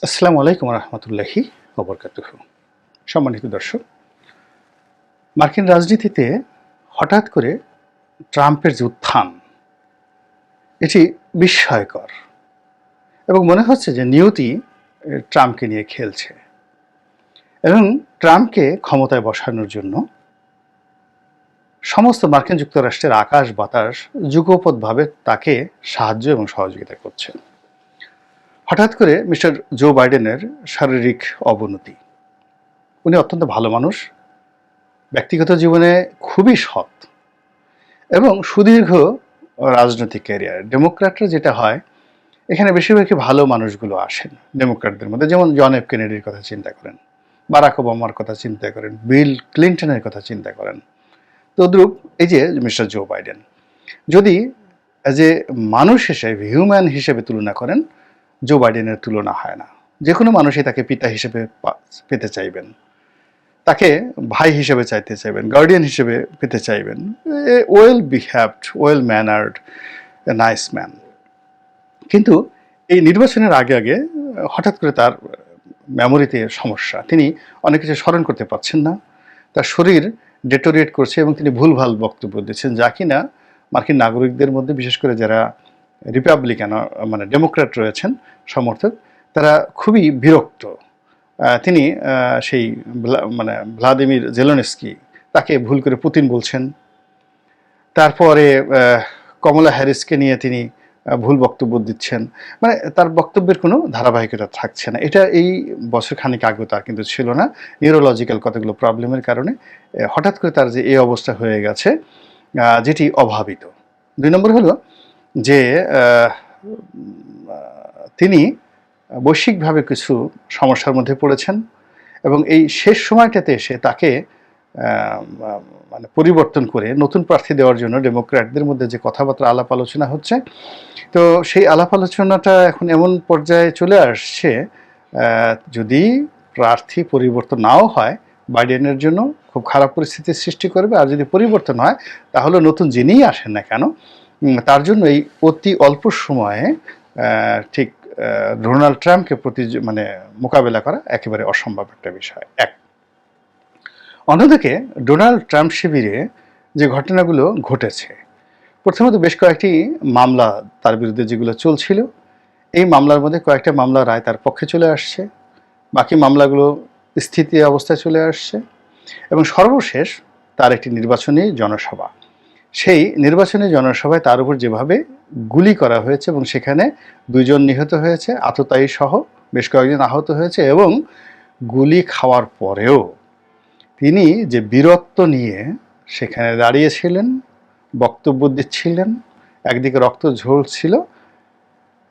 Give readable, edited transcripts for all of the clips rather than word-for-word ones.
আসসালামু আলাইকুম রহমতুল্লাহি ওবরকাতুহু। সম্মানিত দর্শক, মার্কিন রাজনীতিতে হঠাৎ করে ট্রাম্পের যে উত্থান, এটি বিস্ময়কর এবং মনে হচ্ছে যে নিয়তি ট্রাম্পকে নিয়ে খেলছে এবং ট্রাম্পকে ক্ষমতায় বসানোর জন্য সমস্ত মার্কিন যুক্তরাষ্ট্রের আকাশ বাতাস যুগপৎভাবে তাকে সাহায্য এবং সহযোগিতা করছে। হঠাৎ করে মিস্টার জো বাইডেনের শারীরিক অবনতি। উনি অত্যন্ত ভালো মানুষ, ব্যক্তিগত জীবনে খুবই সৎ এবং সুদীর্ঘ রাজনৈতিক ক্যারিয়ার। ডেমোক্র্যাটরা যেটা হয়, এখানে বেশিরভাগই ভালো মানুষগুলো আসেন ডেমোক্র্যাটদের মধ্যে। যেমন জন এফ কেনেডির কথা চিন্তা করেন, বারাক ওবামার কথা চিন্তা করেন, বিল ক্লিন্টনের কথা চিন্তা করেন। তদ্রূপ এই যে মিস্টার জো বাইডেন, যদি অ্যাজ এ মানুষ হিসেবে, হিউম্যান হিসেবে তুলনা করেন, জো বাইডেনের তুলনা হয় না। যে কোনো মানুষই তাকে পিতা হিসেবে পেতে চাইবেন, তাকে ভাই হিসেবে চাইতে চাইবেন, গার্ডিয়ান হিসেবে পেতে চাইবেন। Well behaved, well ম্যানার্ড, a nice man. কিন্তু এই নির্বাচনের আগে আগে হঠাৎ করে তার মেমোরিতে সমস্যা। তিনি অনেক কিছু স্মরণ করতে পারছেন না, তার শরীর ডেটোরিয়েট করছে এবং তিনি ভুলভাল বক্তব্য দিচ্ছেন, যা কিনা মার্কিন নাগরিকদের মধ্যে, বিশেষ করে যারা রিপাবলিকান মানে ডেমোক্র্যাট রয়েছেন সমর্থক, তারা খুবই বিরক্ত। তিনি সেই মানে ভ্লাদিমির জেলেনস্কি, তাকে ভুল করে পুতিন বলছেন। তারপরে কমলা হ্যারিসকে নিয়ে তিনি ভুল বক্তব্য দিচ্ছেন। মানে তার বক্তব্যের কোনো ধারাবাহিকতা থাকছে না। এটা এই বছর খানিক আগেও তার কিন্তু ছিল না। নিউরোলজিক্যাল কতগুলো প্রবলেমের কারণে হঠাৎ করে তার যে এই অবস্থা হয়ে গেছে, যেটি অভাবিত। ২ নম্বর হলো যে তিনি বৈশ্বিকভাবে কিছু সমস্যার মধ্যে পড়েছেন এবং এই শেষ সময়টাতে এসে তাকে মানে পরিবর্তন করে নতুন প্রার্থী দেওয়ার জন্য ডেমোক্র্যাটদের মধ্যে যে কথাবার্তা আলাপ আলোচনা হচ্ছে, তো সেই আলাপ আলোচনাটা এখন এমন পর্যায়ে চলে আসছে, যদি প্রার্থী পরিবর্তন নাও হয়, বাইডেনের জন্য খুব খারাপ পরিস্থিতির সৃষ্টি করবে। আর যদি পরিবর্তন হয়, তাহলে নতুন যিনিই আসেন না কেন, তার জন্য এই অতি অল্প সময়ে ঠিক ডোনাল্ড ট্রাম্পকে মানে মোকাবেলা করা একেবারে অসম্ভব একটা বিষয়। এক, অন্যদিকে ডোনাল্ড ট্রাম্প শিবিরে যে ঘটনাগুলো ঘটেছে, প্রথমত বেশ কয়েকটি মামলা তার বিরুদ্ধে যেগুলো চলছিল, এই মামলার মধ্যে কয়েকটা মামলা রায় তার পক্ষে চলে আসছে, বাকি মামলাগুলো স্থিতি অবস্থায় চলে আসছে এবং সর্বশেষ তার একটি নির্বাচনী জনসভা। সেই নির্বাচনী জনসভায় তার উপর যেভাবে গুলি করা হয়েছে এবং সেখানে 2 জন নিহত হয়েছে, আততায়ী সহ বেশ কয়েকজন আহত হয়েছে, এবং গুলি খাওয়ার পরেও তিনি যে বীরত্ব নিয়ে সেখানে দাঁড়িয়েছিলেন, বক্তব্য দিচ্ছিলেন, একদিকে রক্ত ঝরছিল,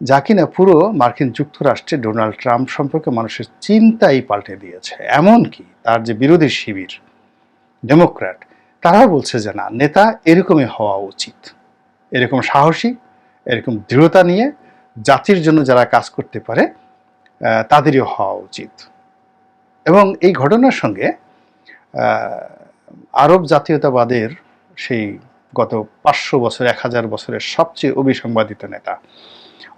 যা কিনা পুরো মার্কিন যুক্তরাষ্ট্রে ডোনাল্ড ট্রাম্প সম্পর্কে মানুষের চিন্তাই পাল্টে দিয়েছে। এমনকি তার যে বিরোধী শিবির ডেমোক্র্যাট, তারা বলছে যে না, নেতা এরকমই হওয়া উচিত, এরকম সাহসী, এরকম দৃঢ়তা নিয়ে জাতির জন্য যারা কাজ করতে পারে তাদেরই হওয়া উচিত। এবং এই ঘটনার সঙ্গে আরব জাতীয়তাবাদের সেই গত 500 বছর, 1000 বছরের সবচেয়ে অবিসংবাদিত নেতা,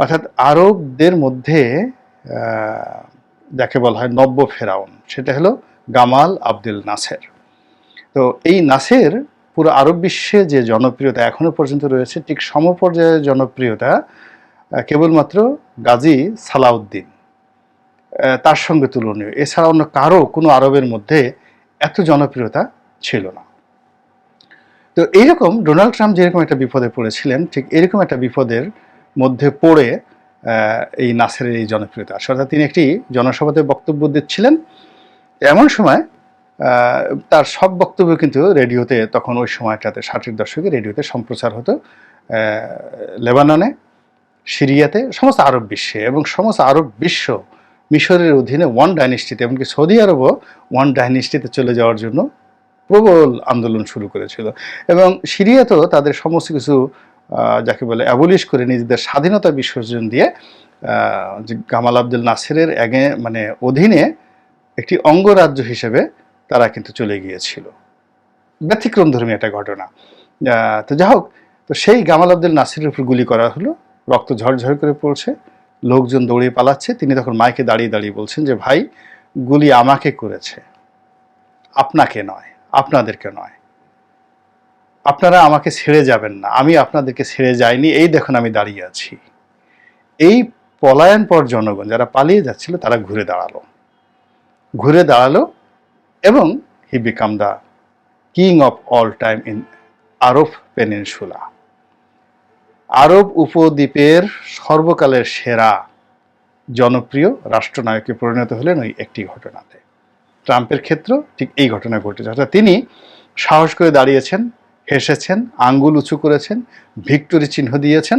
অর্থাৎ আরবদের মধ্যে যাকে বলা হয় নব্য ফেরাউন, সেটা হলো গামাল আবদেল নাসের। তো এই নাসের পুরো আরব বিশ্বে যে জনপ্রিয়তা এখনো পর্যন্ত রয়েছে, ঠিক সমপর্যায়ের জনপ্রিয়তা কেবলমাত্র গাজী সালাউদ্দিন, তার সঙ্গে তুলনীয়। এছাড়া অন্য কারো কোনো আরবের মধ্যে এত জনপ্রিয়তা ছিল না। তো এইরকম ডোনাল্ড ট্রাম্প যেরকম একটা বিপদে পড়েছিলেন, ঠিক এরকম একটা বিপদের মধ্যে পড়ে এই নাসেরের এই জনপ্রিয়তা আসে। অর্থাৎ তিনি একটি জনসভাতে বক্তব্য দিচ্ছিলেন, এমন সময় তার সব বক্তব্য কিন্তু রেডিওতে, তখন ওই সময়টাতে 60-এর দশকে রেডিওতে সম্প্রচার হতো, লেবাননে, সিরিয়াতে, সমস্ত আরব বিশ্বে এবং সমস্ত আরব বিশ্ব মিশরের অধীনে ওয়ান ডাইনেস্টিতে, এমনকি সৌদি আরবও ওয়ান ডাইনেস্টিতে চলে যাওয়ার জন্য প্রবল আন্দোলন শুরু করেছিল। এবং সিরিয়াতেও তাদের সমস্ত কিছু যাকে বলে অ্যাবলিশ করে নিজেদের স্বাধীনতা বিসর্জন দিয়ে যে গামাল আবদেল নাসেরের মানে অধীনে একটি অঙ্গরাজ্য হিসেবে তারা কিন্তু চলে গিয়েছিল। ব্যতিক্রমধর্মী একটা ঘটনা। তো যাই হোক, তো সেই গামাল আবদেল নাসেরের উপর গুলি করা হলো, রক্ত ঝরঝর করে পড়ছে, লোকজন দৌড়ে পালাচ্ছে, তিনি তখন মাইকে দাঁড়িয়ে দাঁড়িয়ে বলছেন যে ভাই, গুলি আমাকে করেছে, আপনাকে নয়, আপনাদেরকে নয়, আপনারা আমাকে ছেড়ে যাবেন না, আমি আপনাদেরকে ছেড়ে যাইনি, এই দেখুন আমি দাঁড়িয়ে আছি। এই পলায়ন পর জনগণ যারা পালিয়ে যাচ্ছিল তারা ঘুরে দাঁড়ালো এবং he became the king of all time in Arab peninsula. আরব উপদ্বীপের সর্বকালের সেরা জনপ্রিয় রাষ্ট্রনায়কে পরিণত হলেন ওই একটি ঘটনাতে। ট্রাম্পের ক্ষেত্র ঠিক এই ঘটনা ঘটেছে, অর্থাৎ তিনি সাহস করে দাঁড়িয়েছেন, হেসেছেন, আঙ্গুল উঁচু করেছেন, ভিক্টোরি চিহ্ন দিয়েছেন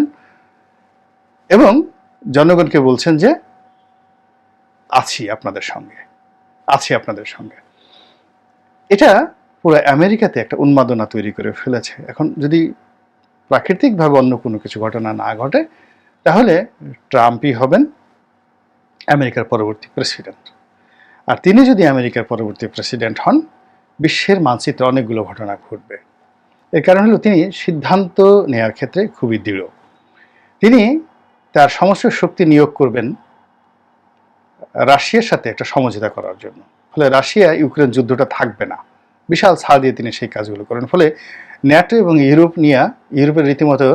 এবং জনগণকে বলছেন যে আছি আপনাদের সঙ্গে, আছি আপনাদের সঙ্গে। এটা পুরো আমেরিকাতে একটা উন্মাদনা তৈরি করে ফেলেছে। এখন যদি প্রাকৃতিকভাবে অন্য কোনো কিছু ঘটনা না ঘটে, তাহলে ট্রাম্পই হবেন আমেরিকার পরবর্তী প্রেসিডেন্ট। আর তিনি যদি আমেরিকার পরবর্তী প্রেসিডেন্ট হন, বিশ্বের মানচিত্রে অনেকগুলো ঘটনা ঘটবে। এর কারণ হলো তিনি সিদ্ধান্ত নেওয়ার ক্ষেত্রে খুবই দৃঢ়। তিনি তার সমস্ত শক্তি নিয়োগ করবেন রাশিয়ার সাথে একটা সমঝোতা করার জন্য। ফলে রাশিয়া ইউক্রেন যুদ্ধটা থাকবে না, বিশাল ছাড় দিয়ে তিনি সেই কাজগুলো করেন। ফলে ন্যাটো এবং ইউরোপের রীতিমতো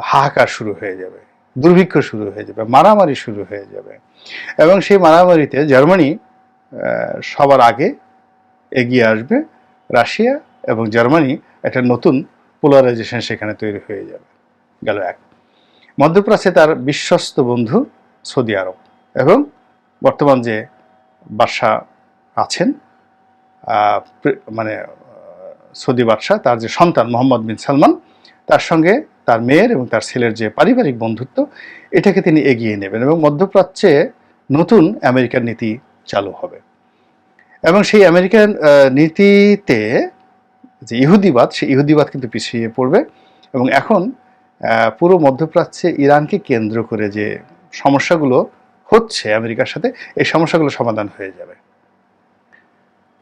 হাহাকার শুরু হয়ে যাবে, দুর্ভিক্ষ শুরু হয়ে যাবে, মারামারি শুরু হয়ে যাবে এবং সেই মারামারিতে জার্মানি সবার আগে এগিয়ে আসবে। রাশিয়া এবং জার্মানি একটা নতুন পোলারাইজেশন সেখানে তৈরি হয়ে যাবে। গেল এক। মধ্যপ্রাচ্যে তার বিশ্বস্ত বন্ধু সৌদি আরব এবং বর্তমান যে বাদশাহ আছেন, মানে সৌদি বাদশাহ, তার যে সন্তান মোহাম্মদ বিন সালমান, তার সঙ্গে তার মেয়ের এবং তার ছেলের যে পারিবারিক বন্ধুত্ব, এটাকে তিনি এগিয়ে নেবেন এবং মধ্যপ্রাচ্যে নতুন আমেরিকার নীতি চালু হবে। এবং সেই আমেরিকান নীতিতে যে ইহুদিবাদ, সেই ইহুদিবাদ কিন্তু পিছিয়ে পড়বে এবং এখন পুরো মধ্যপ্রাচ্যে ইরানকে কেন্দ্র করে যে সমস্যাগুলো হচ্ছে আমেরিকার সাথে, এই সমস্যাগুলো সমাধান হয়ে যাবে।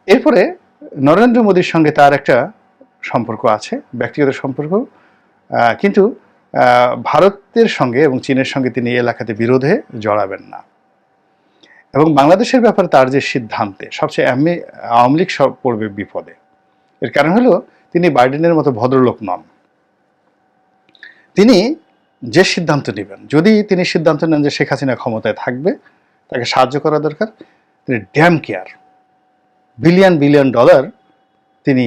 এরপরে নরেন্দ্র মোদীর সঙ্গে তার একটা সম্পর্ক আছে, ব্যক্তিগত সম্পর্ক, কিন্তু ভারতের সঙ্গে এবং চীনের সঙ্গে তিনি এই এলাকাতে বিরোধে জড়াবেন না। এবং বাংলাদেশের ব্যাপারে তার যে সিদ্ধান্তে সবচেয়ে আওয়ামী লীগ সব পড়বে বিপদে। এর কারণ হলো তিনি বাইডেনের মতো ভদ্রলোক নন। তিনি যে সিদ্ধান্ত নেবেন, যদি তিনি সিদ্ধান্ত নেন যে শেখ হাসিনা ক্ষমতায় থাকবে, তাকে সাহায্য করা দরকার, তিনি damn care billion billion dollar তিনি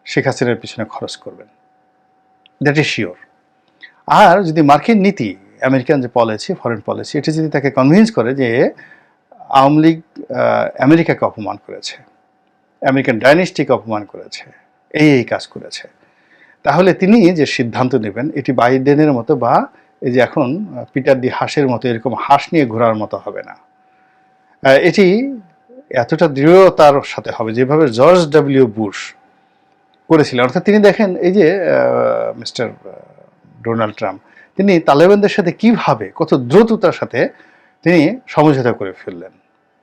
শেখ হাসিনার পিছনে খরচ করবেন, দ্যাট ইজ শিওর। আর যদি মার্কিন নীতি, আমেরিকান যে পলিসি, ফরেন পলিসি, এটি যদি তাকে কনভিন্স করে যে আওয়ামী লীগ আমেরিকাকে অপমান করেছে, আমেরিকান ডাইনেস্টিকে অপমান করেছে, এই কাজ করেছে, তাহলে তিনি যে সিদ্ধান্ত নেবেন এটি বাইডেনের মতো বা এই যে এখন পিটার দি হাঁসের মতো এরকম হাঁস নিয়ে ঘোরার মতো হবে না। এটি এতটা দৃঢ়তার সাথে হবে যেভাবে জর্জ ডব্লিউ বুশ করেছিলেন। অর্থাৎ তিনি দেখেন, এই যে মিস্টার ডোনাল্ড ট্রাম্প, তিনি তালেবানদের সাথে কিভাবে কত দ্রুততার সাথে তিনি সমঝোতা করে ফেললেন,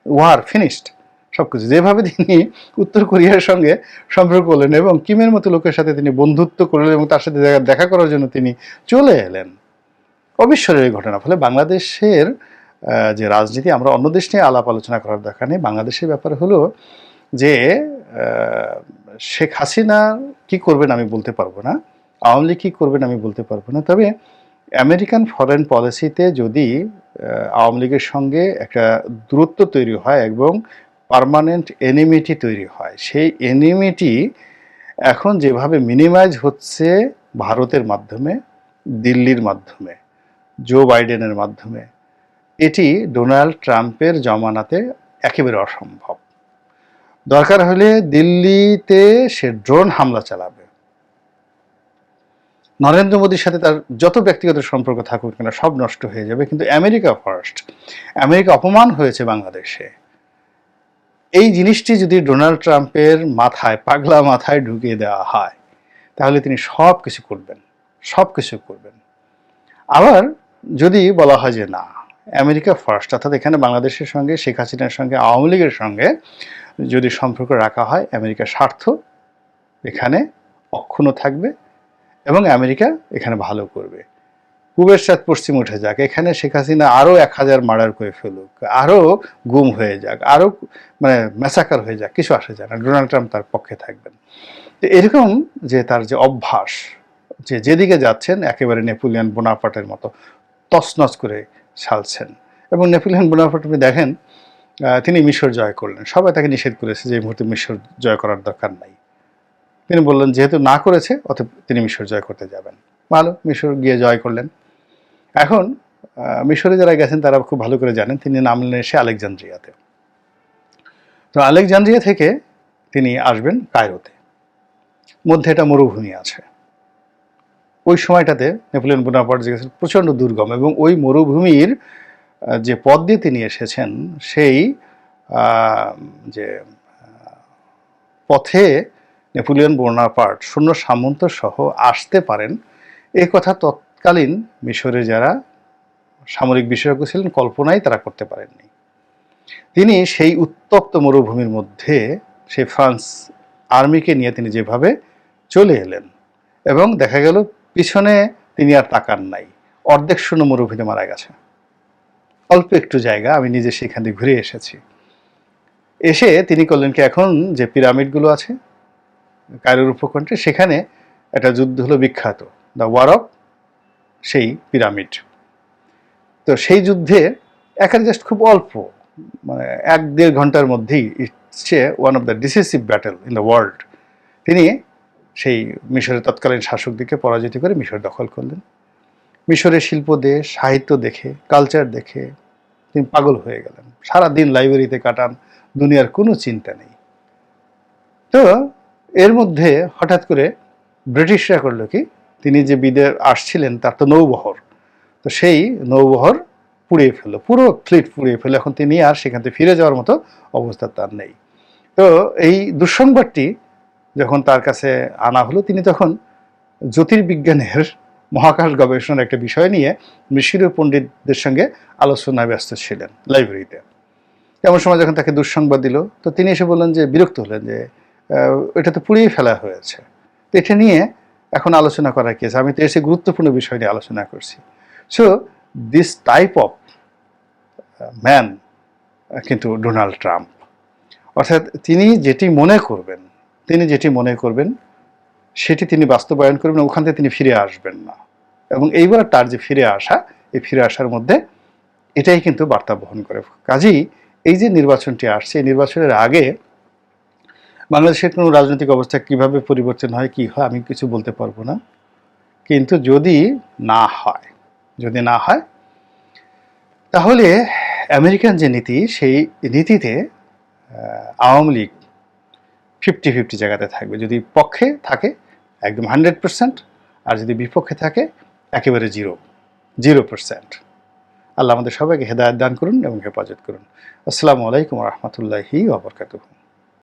ওয়ার ফিনিশড, সবকিছু। যেভাবে তিনি উত্তর কোরিয়ার সঙ্গে সম্পর্ক করলেন এবং কিমের মতো লোকের সাথে তিনি বন্ধুত্ব করলেন এবং তার সাথে দেখা করার জন্য তিনি চলে এলেন, অবিস্মরণীয় ঘটনা। ফলে বাংলাদেশের যে রাজনীতি, আমরা অন্য দেশ নিয়ে আলাপ আলোচনা করার দরকার নেই। বাংলাদেশের ব্যাপার হলো যে শেখ হাসিনা কি করবেন আমি বলতে পারবো না, আওয়ামী লীগ কী করবেন আমি বলতে পারবো না, তবে আমেরিকান ফরেন পলিসিতে যদি আওয়ামী লীগের সঙ্গে একটা দূরত্ব তৈরি হয় এবং পার্মানেন্ট এনিমিটি তৈরি হয়, সেই এনিমিটি এখন যেভাবে মিনিমাইজ হচ্ছে ভারতের মাধ্যমে, দিল্লির মাধ্যমে, জো বাইডেনের মাধ্যমে, এটি ডোনাল্ড ট্রাম্পের জমানাতে একেবারে অসম্ভব। দরকার হলে দিল্লিতে সে ড্রোন হামলা চালাবে। নরেন্দ্র মোদীর সাথে তার যত ব্যক্তিগত সম্পর্ক থাকুক কেন সব নষ্ট হয়ে যাবে, কিন্তু আমেরিকা ফার্স্ট। আমেরিকা অপমান হয়েছে বাংলাদেশে, এই জিনিসটি যদি ডোনাল্ড ট্রাম্পের মাথায়, পাগলা মাথায় ঢুকিয়ে দেওয়া হয়, তাহলে তিনি সব কিছু করবেন। আবার যদি বলা হয় যে না, আমেরিকা ফার্স্ট, অর্থাৎ এখানে বাংলাদেশের সঙ্গে, শেখ হাসিনার সঙ্গে, আওয়ামী লীগের সঙ্গে যদি সম্পর্ক রাখা হয়, আমেরিকার স্বার্থ এখানে অক্ষুণ্ণ থাকবে এবং আমেরিকা এখানে ভালো করবে। পূবের চাঁদ পশ্চিম উঠে যাক, এখানে শেখ হাসিনা আরও 1000 মার্ডার করে ফেলুক, আরও গুম হয়ে যাক, আরও মানে ম্যাসাকার হয়ে যাক, কিছু আসে যায় না, ডোনাল্ড ট্রাম্প তার পক্ষে থাকবেন। তো এরকম যে তার যে অভ্যাস, যে যেদিকে যাচ্ছেন একেবারে নেপোলিয়ন বোনাপার্টের মতো তছনছ করে ছালছেন। এবং নেপোলিয়ন বোনাপার্ট আপনি দেখেন, তিনি মিশর জয় করলেন, সবাই তাকে নিষেধ করেছে যে এই মুহূর্তে মিশর জয় করার দরকার নাই। তিনি বললেন যেহেতু না করেছে অতএব তিনি মিশর জয় করতে যাবেন। ভালো, মিশর গিয়ে জয় করলেন। এখন মিশরে যারা গেছেন তারা খুব ভালো করে জানেন তিনি নামলেন এসে আলেকজান্দ্রিয়াতে। তো আলেকজান্দ্রিয়া থেকে তিনি আসবেন কায়রোতে, মধ্যে একটা মরুভূমি আছে। ওই সময়টাতে নেপোলিয়ন বোনাপার্ট যে গেছেন প্রচণ্ড দুর্গম, এবং ওই মরুভূমির যে পথ দিয়ে তিনি এসেছেন সেই যে পথে নেপোলিয়ন বোনাপার্ট সৈন্য সামন্ত সহ আসতে পারেন এই কথা তৎকালীন মিশরের যারা সামরিক বিশেষজ্ঞ ছিলেন কল্পনাই তারা করতে পারেননি। তিনি সেই উত্তপ্ত মরুভূমির মধ্যে সেই ফ্রান্স আর্মিকে নিয়ে তিনি যেভাবে চলে এলেন, এবং দেখা গেল পিছনে তিনি আর তাকান নাই, অর্ধেক শূন্য মরুভূমিতে মারা গেছে। অল্প একটু জায়গা, আমি নিজে সেখান থেকে ঘুরে এসেছি। এসে তিনি করলেন কি, এখন যে পিরামিডগুলো আছে কায়রোর উপকণ্ঠে, সেখানে একটা যুদ্ধ হলো বিখ্যাত, দ্য ওয়ার অফ সেই পিরামিড। তো সেই যুদ্ধে এখানে জাস্ট খুব অল্প, মানে 1-1.5 ঘন্টার মধ্যেই it's one of the decisive battle in the world. তিনি সেই মিশরের তৎকালীন শাসকদিকে পরাজিত করে মিশর দখল করলেন। মিশরের শিল্প দেশ, সাহিত্য দেখে, কালচার দেখে তিনি পাগল হয়ে গেলেন। সারাদিন লাইব্রেরিতে কাটান, দুনিয়ার কোনো চিন্তা নেই। তো এর মধ্যে হঠাৎ করে ব্রিটিশরা করলো কি, তিনি যে বিদেশ আসছিলেন তার তো নৌবহর, তো সেই নৌবহর পুড়িয়ে ফেললো, পুরো ফ্লিট পুড়িয়ে ফেললো। এখন তিনি আর সেখান থেকে ফিরে যাওয়ার মতো অবস্থা তার নেই। তো এই দুঃসংবাদটি যখন তার কাছে আনা হলো, তিনি তখন জ্যোতির্বিজ্ঞানের মহাকাশ গবেষণার একটা বিষয় নিয়ে মিশরীয় পণ্ডিতদের সঙ্গে আলোচনায় ব্যস্ত ছিলেন লাইব্রেরিতে। এমন সময় যখন তাকে দুঃসংবাদ দিল, তো তিনি এসে বললেন যে বিরক্ত হলেন যে এটা তো পুড়িয়ে ফেলা হয়েছে, তো এটা নিয়ে এখন আলোচনা করার কি আছে, আমি তো এসে গুরুত্বপূর্ণ বিষয় নিয়ে আলোচনা করছি। So this type of man কিন্তু ডোনাল্ড ট্রাম্প। অর্থাৎ তিনি যেটি মনে করবেন সেটি তিনি বাস্তবায়ন করবেন, ওখান থেকে তিনি ফিরে আসবেন না। এবং এইবার তার যে ফিরে আসা, এই ফিরে আসার মধ্যে এটাই কিন্তু বার্তা বহন করে। কাজেই এই যে নির্বাচনটি আসছে, এই নির্বাচনের আগে বাংলাদেশের কোনো রাজনৈতিক অবস্থা কিভাবে পরিবর্তন হয়, কি হয়, আমি কিছু বলতে পারবো না। কিন্তু যদি না হয় তাহলে আমেরিকান যে নীতি, সেই নীতিতে আওয়ামী লীগ 50-50 জায়গাতে থাকবে। যদি পক্ষে থাকে একদম 100%, আর যদি বিপক্ষে থাকে একেবারে 0%। আল্লাহ আমাদের সবাইকে হেদায়েত দান করুন এবং হেফাজত করুন। আসসালামু আলাইকুম ওয়া রাহমাতুল্লাহি ওয়া বারাকাতুহু।